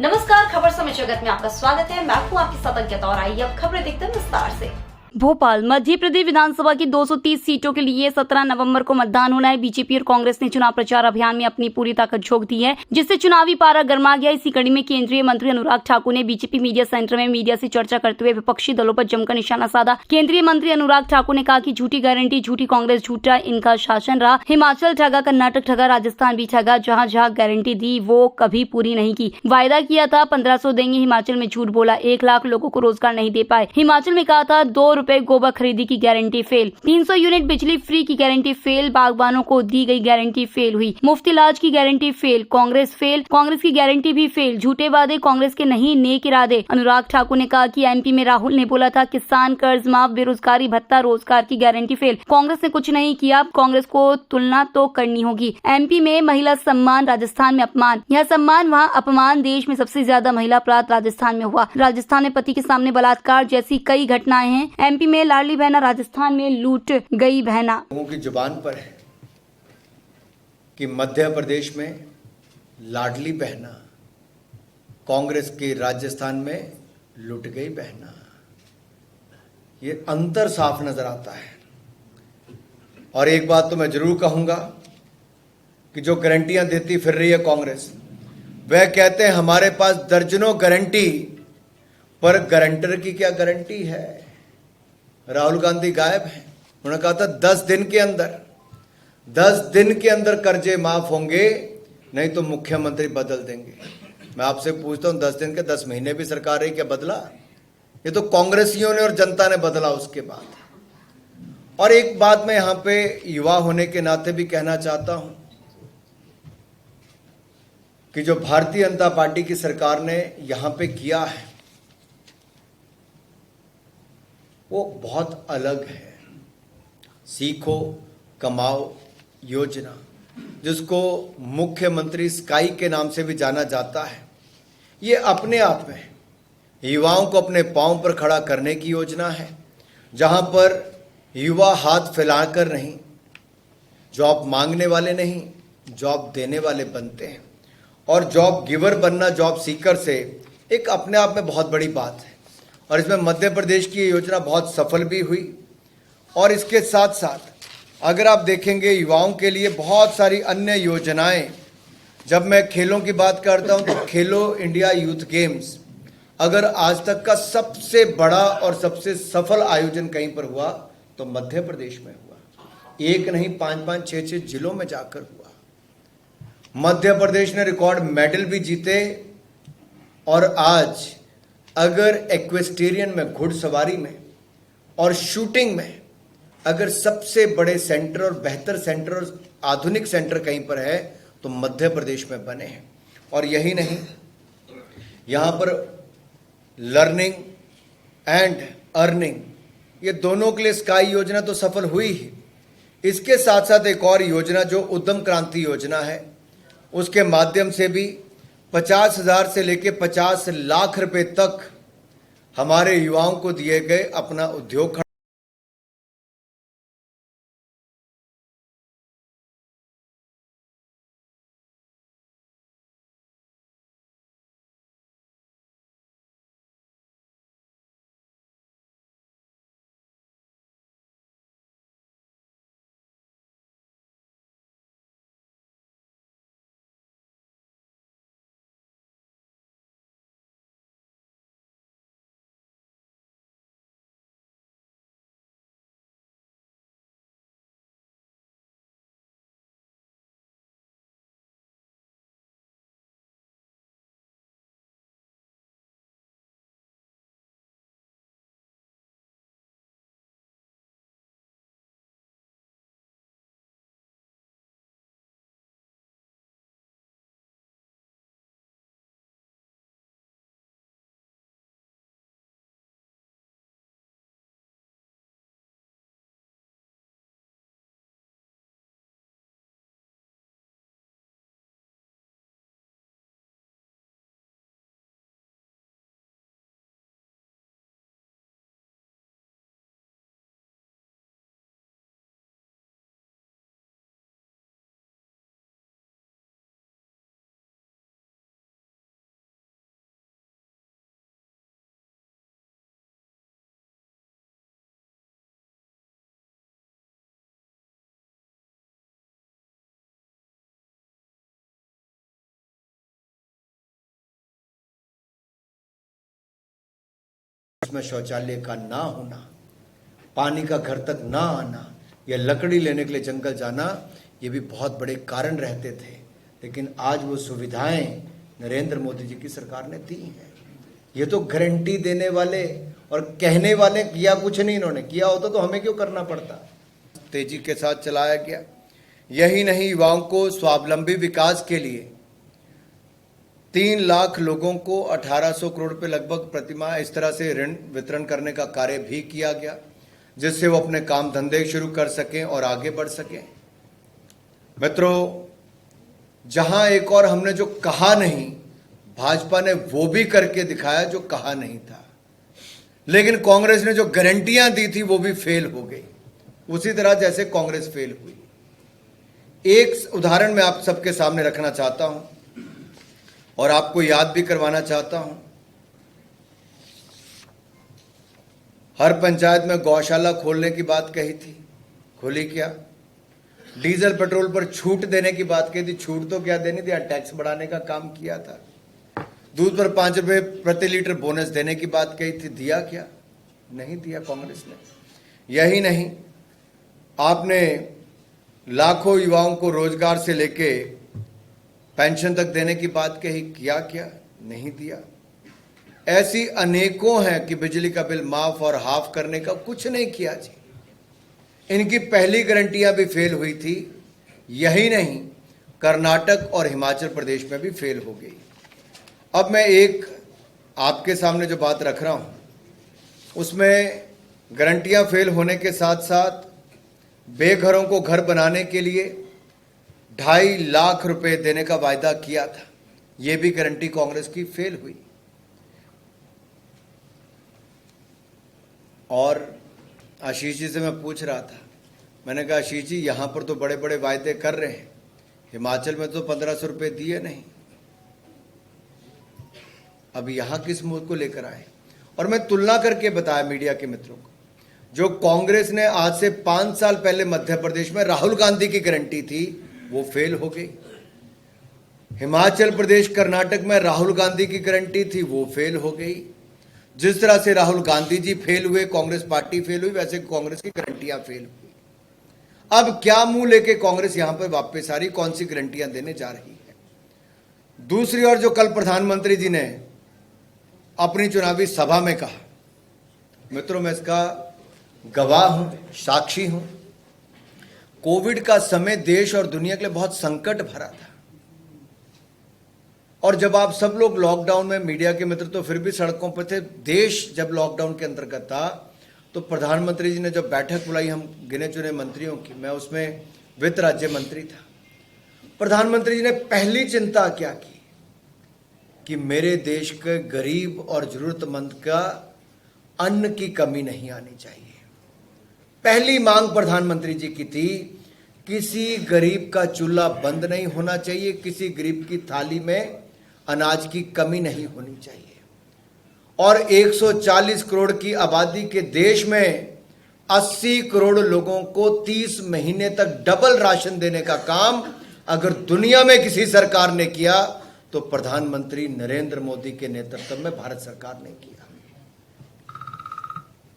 नमस्कार, खबर समय जगत में आपका स्वागत है। मैं हूं आपके साथ अंकिता और आइए अब खबरें देखते हैं विस्तार से। भोपाल मध्य प्रदेश विधानसभा की 230 सीटों के लिए 17 नवंबर को मतदान होना है। बीजेपी और कांग्रेस ने चुनाव प्रचार अभियान में अपनी पूरी ताकत झोंक दी है, जिससे चुनावी पारा गर्मा गया। इसी कड़ी में केंद्रीय मंत्री अनुराग ठाकुर ने बीजेपी मीडिया सेंटर में मीडिया से चर्चा करते हुए विपक्षी दलों पर जमकर निशाना साधा। केंद्रीय मंत्री अनुराग ठाकुर ने कहा कि झूठी गारंटी, झूठी कांग्रेस, झूठा इनका शासन रहा। हिमाचल ठगा, कर्नाटक ठगा, राजस्थान भी ठगा। जहाँ जहाँ गारंटी दी वो कभी पूरी नहीं की। वायदा किया था 1500 देंगे, हिमाचल में झूठ बोला। 1 लाख लोगों को रोजगार नहीं दे पाए। हिमाचल में कहा था 2 रुपए गोबर खरीदी की गारंटी फेल। 300 यूनिट बिजली फ्री की गारंटी फेल। बागबानों को दी गई गारंटी फेल हुई। मुफ्त इलाज की guarantee fail. Congress fail, Congress की गारंटी भी फेल। झूठे वादे, कांग्रेस के नहीं नेक इरादे। अनुराग ठाकुर ने कहा कि एमपी में राहुल ने बोला था किसान कर्ज माफ, बेरोजगारी भत्ता, रोजगार की गारंटी फेल। कांग्रेस ने कुछ नहीं किया। कांग्रेस को तुलना तो करनी होगी। एमपी में महिला सम्मान, राजस्थान में अपमान। यह सम्मान वहाँ अपमान। देश में सबसे ज्यादा महिला अपराध राजस्थान में हुआ। राजस्थान में पति के सामने बलात्कार जैसी कई घटनाएं हैं। एमपी में लाडली बहना, राजस्थान में लूट गई बहना। लोगों की जुबान पर है कि मध्य प्रदेश में लाडली बहना, कांग्रेस के राजस्थान में लूट गई बहना। ये अंतर साफ नजर आता है। और एक बात तो मैं जरूर कहूंगा कि जो गारंटियां देती फिर रही है कांग्रेस, वह कहते हैं हमारे पास दर्जनों गारंटी, पर गारंटर की क्या गारंटी है। राहुल गांधी गायब है। उन्होंने कहा था 10 दिन के अंदर कर्जे माफ होंगे, नहीं तो मुख्यमंत्री बदल देंगे। मैं आपसे पूछता हूं 10 दिन के 10 महीने भी सरकार रही, क्या बदला? ये तो कांग्रेसियों ने और जनता ने बदला उसके बाद। और एक बात मैं यहां पे युवा होने के नाते भी कहना चाहता हूं कि जो भारतीय जनता पार्टी की सरकार ने यहां पे किया है वो बहुत अलग है। सीखो कमाओ योजना, जिसको मुख्यमंत्री स्काई के नाम से भी जाना जाता है, ये अपने आप में युवाओं को अपने पांव पर खड़ा करने की योजना है, जहां पर युवा हाथ फैलाकर नहीं, जॉब मांगने वाले नहीं, जॉब देने वाले बनते हैं। और जॉब गिवर बनना जॉब सीकर से एक अपने आप में बहुत बड़ी बात है। और इसमें मध्य प्रदेश की योजना बहुत सफल भी हुई। और इसके साथ साथ अगर आप देखेंगे युवाओं के लिए बहुत सारी अन्य योजनाएं। जब मैं खेलों की बात करता हूं तो खेलो इंडिया यूथ गेम्स अगर आज तक का सबसे बड़ा और सबसे सफल आयोजन कहीं पर हुआ तो मध्य प्रदेश में हुआ। एक नहीं, 5-5, 6-6 जिलों में जाकर हुआ। मध्य प्रदेश ने रिकॉर्ड मेडल भी जीते। और आज अगर एक्वेस्टेरियन में, घुड़सवारी में और शूटिंग में अगर सबसे बड़े सेंटर और बेहतर सेंटर और आधुनिक सेंटर कहीं पर है तो मध्य प्रदेश में बने हैं। और यही नहीं, यहां पर लर्निंग एंड अर्निंग, ये दोनों के लिए स्काई योजना तो सफल हुई ही। इसके साथ साथ एक और योजना जो उद्यम क्रांति योजना है, उसके माध्यम से भी 50,000 से लेकर 50 लाख रुपए तक हमारे युवाओं को दिए गए अपना उद्योग उसमें शौचालय का ना होना, पानी का घर तक ना आना या लकड़ी लेने के लिए जंगल जाना, ये भी बहुत बड़े कारण रहते थे। लेकिन आज वो सुविधाएं नरेंद्र मोदी जी की सरकार ने दी हैं। ये तो गारंटी देने वाले और कहने वाले, किया कुछ नहीं इन्होंने। किया होता तो हमें क्यों करना पड़ता। तेजी के साथ चलाया गया। यही नहीं, युवाओं को स्वावलंबी विकास के लिए 3 लाख लोगों को 1800 करोड़ रुपए लगभग प्रतिमाह इस तरह से ऋण वितरण करने का कार्य भी किया गया, जिससे वो अपने काम धंधे शुरू कर सकें और आगे बढ़ सकें। मित्रों, जहां एक और हमने जो कहा नहीं, भाजपा ने वो भी करके दिखाया जो कहा नहीं था। लेकिन कांग्रेस ने जो गारंटियां दी थी वो भी फेल हो गई, उसी तरह जैसे कांग्रेस फेल हुई। एक उदाहरण मैं आप सबके सामने रखना चाहता हूं और आपको याद भी करवाना चाहता हूं। हर पंचायत में गौशाला खोलने की बात कही थी, खोली क्या? डीजल पेट्रोल पर छूट देने की बात कही थी, छूट तो क्या देनी थी, टैक्स बढ़ाने का काम किया था। दूध पर 5 रुपए प्रति लीटर बोनस देने की बात कही थी, दिया क्या? नहीं दिया कांग्रेस ने। यही नहीं, आपने लाखों युवाओं को रोजगार से लेके पेंशन तक देने की बात कही, किया क्या? नहीं दिया। ऐसी अनेकों हैं कि बिजली का बिल माफ और हाफ करने का कुछ नहीं किया जी। इनकी पहली गारंटियां भी फेल हुई थी। यही नहीं, कर्नाटक और हिमाचल प्रदेश में भी फेल हो गई। अब मैं एक आपके सामने जो बात रख रहा हूं, उसमें गारंटियां फेल होने के साथ साथ बेघरों को घर बनाने के लिए 2.5 लाख रुपए देने का वायदा किया था। यह भी गारंटी कांग्रेस की फेल हुई। और आशीष जी से मैं पूछ रहा था, मैंने कहा आशीष जी, यहां पर तो बड़े बड़े वायदे कर रहे हैं, हिमाचल में तो 1500 रुपए दिए नहीं, अब यहां किस मुद्दे को लेकर आए? और मैं तुलना करके बताया मीडिया के मित्रों को, जो कांग्रेस ने आज से 5 साल पहले मध्य प्रदेश में राहुल गांधी की गारंटी थी, वो फेल हो गई। हिमाचल प्रदेश, कर्नाटक में राहुल गांधी की गारंटी थी, वो फेल हो गई। जिस तरह से राहुल गांधी जी फेल हुए, कांग्रेस पार्टी फेल हुई, वैसे कांग्रेस की गारंटियां फेल हुई। अब क्या मुंह लेके कांग्रेस यहां पर वापस आ रही, कौन सी गारंटियां देने जा रही है? दूसरी ओर, जो कल प्रधानमंत्री जी ने अपनी चुनावी सभा में कहा, मित्रों मैं इसका गवाह हूं, साक्षी हूं। कोविड का समय देश और दुनिया के लिए बहुत संकट भरा था, और जब आप सब लोग लॉकडाउन में, मीडिया के मित्र तो फिर भी सड़कों पर थे, देश जब लॉकडाउन के अंतर्गत था, तो प्रधानमंत्री जी ने जब बैठक बुलाई हम गिने चुने मंत्रियों की, मैं उसमें वित्त राज्य मंत्री था, प्रधानमंत्री जी ने पहली चिंता क्या की कि मेरे देश के गरीब और जरूरतमंद का अन्न की कमी नहीं आनी चाहिए। पहली मांग प्रधानमंत्री जी की थी, किसी गरीब का चूल्हा बंद नहीं होना चाहिए, किसी गरीब की थाली में अनाज की कमी नहीं होनी चाहिए। और 140 करोड़ की आबादी के देश में 80 करोड़ लोगों को 30 महीने तक डबल राशन देने का काम अगर दुनिया में किसी सरकार ने किया तो प्रधानमंत्री नरेंद्र मोदी के नेतृत्व में भारत सरकार ने किया।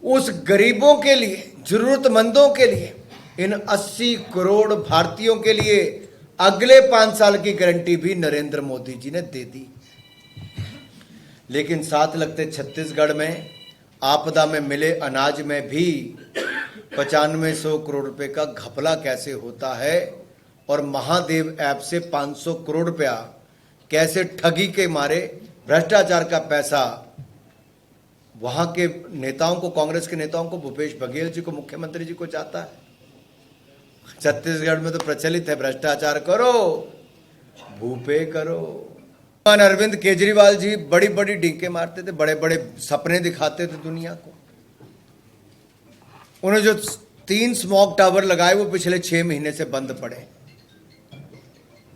उस गरीबों के लिए, जरूरतमंदों के लिए, इन 80 करोड़ भारतीयों के लिए अगले 5 साल की गारंटी भी नरेंद्र मोदी जी ने दे दी। लेकिन साथ लगते छत्तीसगढ़ में आपदा में मिले अनाज में भी 9500 करोड़ रुपए का घपला कैसे होता है, और महादेव ऐप से 500 करोड़ रुपया कैसे ठगी के मारे भ्रष्टाचार का पैसा वहां के नेताओं को, कांग्रेस के नेताओं को, भूपेश बघेल जी को, मुख्यमंत्री जी को जाता है। छत्तीसगढ़ में तो प्रचलित है, भ्रष्टाचार करो भूपे करो। अरविंद केजरीवाल जी बड़ी बड़ी डींके मारते थे, बड़े बड़े सपने दिखाते थे दुनिया को। उन्होंने जो 3 स्मॉग टावर लगाए वो पिछले 6 महीने से बंद पड़े।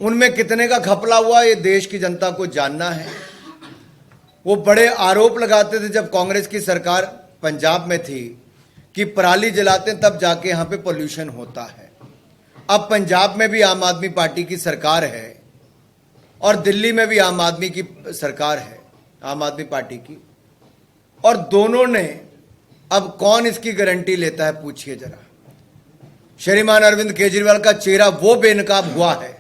उनमें कितने का घपला हुआ ये देश की जनता को जानना है। वो बड़े आरोप लगाते थे जब कांग्रेस की सरकार पंजाब में थी कि पराली जलाते हैं तब जाके यहां पे पोल्यूशन होता है। अब पंजाब में भी आम आदमी पार्टी की सरकार है और दिल्ली में भी आम आदमी की सरकार है, आम आदमी पार्टी की। और दोनों ने, अब कौन इसकी गारंटी लेता है पूछिए जरा। श्रीमान अरविंद केजरीवाल का चेहरा वो बेनकाब हुआ है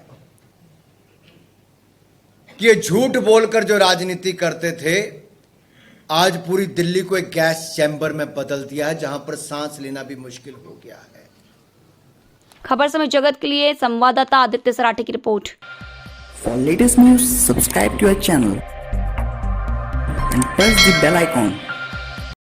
कि ये झूठ बोलकर जो राजनीति करते थे, आज पूरी दिल्ली को एक गैस चैम्बर में बदल दिया है, जहां पर सांस लेना भी मुश्किल हो गया है। खबर समय जगत के लिए संवाददाता आदित्य सराठे की report. For latest news, subscribe to our channel and press the bell icon.